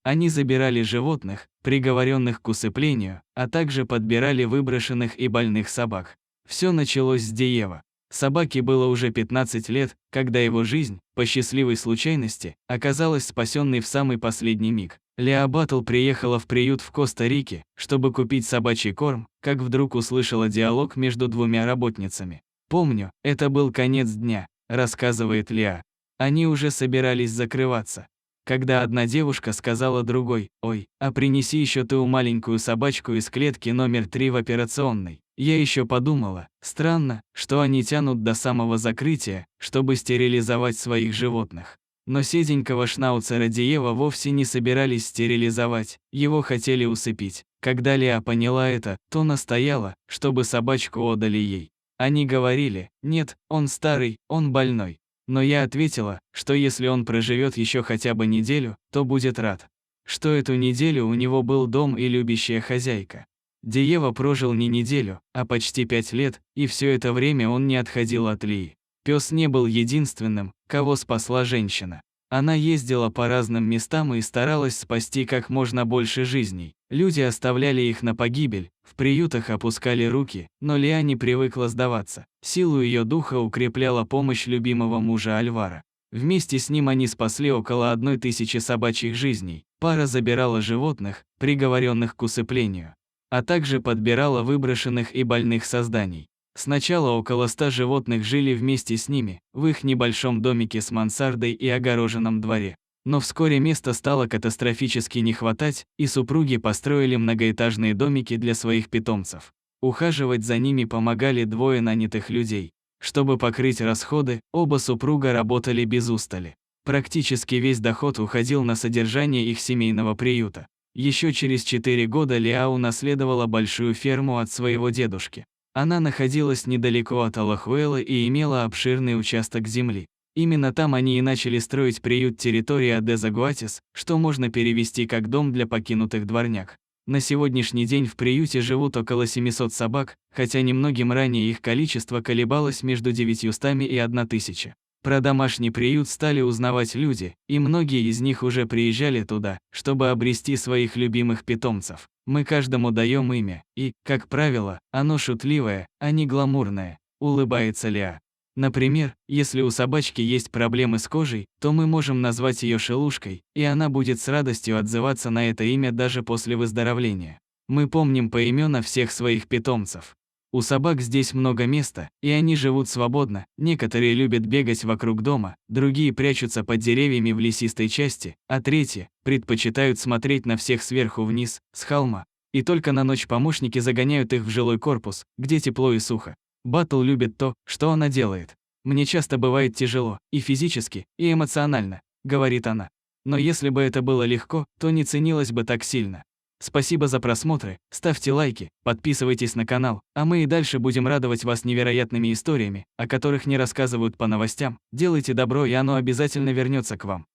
Они забирали животных, приговоренных к усыплению, а также подбирали выброшенных и больных собак. Все началось с Диева. Собаке было уже 15 лет, когда его жизнь, по счастливой случайности, оказалась спасенной в самый последний миг. Леа Баттл приехала в приют в Коста-Рике, чтобы купить собачий корм, как вдруг услышала диалог между двумя работницами. «Помню, это был конец дня», — рассказывает Леа. Они уже собирались закрываться, когда одна девушка сказала другой: «Ой, а принеси еще ту маленькую собачку из клетки номер 3 в операционной». Я еще подумала, странно, что они тянут до самого закрытия, чтобы стерилизовать своих животных. Но седенького шнауцера Диева вовсе не собирались стерилизовать, его хотели усыпить. Когда Леа поняла это, то настояла, чтобы собачку отдали ей. Они говорили: «Нет, он старый, он больной». Но я ответила, что если он проживет еще хотя бы неделю, то будет рад. Что эту неделю у него был дом и любящая хозяйка. Диева прожил не неделю, а почти 5 лет, и все это время он не отходил от Лии. Пес не был единственным, кого спасла женщина. Она ездила по разным местам и старалась спасти как можно больше жизней. Люди оставляли их на погибель, в приютах опускали руки, но Лиа не привыкла сдаваться. Силу ее духа укрепляла помощь любимого мужа Альвара. Вместе с ним они спасли около 1000 собачьих жизней. Пара забирала животных, приговоренных к усыплению, а также подбирала выброшенных и больных созданий. Сначала около 100 животных жили вместе с ними, в их небольшом домике с мансардой и огороженном дворе. Но вскоре места стало катастрофически не хватать, и супруги построили многоэтажные домики для своих питомцев. Ухаживать за ними помогали 2 нанятых людей. Чтобы покрыть расходы, оба супруга работали без устали. Практически весь доход уходил на содержание их семейного приюта. Еще через 4 года Леа унаследовала большую ферму от своего дедушки. Она находилась недалеко от Алахуэлы и имела обширный участок земли. Именно там они и начали строить приют территория де Загуатис, что можно перевести как дом для покинутых дворняг. На сегодняшний день в приюте живут около 700 собак, хотя немногим ранее их количество колебалось между 900 и 1000. Про домашний приют стали узнавать люди, и многие из них уже приезжали туда, чтобы обрести своих любимых питомцев. Мы каждому даем имя, и, как правило, оно шутливое, а не гламурное, улыбается Леа. Например, если у собачки есть проблемы с кожей, то мы можем назвать ее Шелушкой, и она будет с радостью отзываться на это имя даже после выздоровления. Мы помним поименно всех своих питомцев. У собак здесь много места, и они живут свободно. Некоторые любят бегать вокруг дома, другие прячутся под деревьями в лесистой части, а третьи предпочитают смотреть на всех сверху вниз, с холма. И только на ночь помощники загоняют их в жилой корпус, где тепло и сухо. Баттл любит то, что она делает. «Мне часто бывает тяжело, и физически, и эмоционально», — говорит она. «Но если бы это было легко, то не ценилось бы так сильно». Спасибо за просмотры, ставьте лайки, подписывайтесь на канал, а мы и дальше будем радовать вас невероятными историями, о которых не рассказывают по новостям. Делайте добро, и оно обязательно вернется к вам.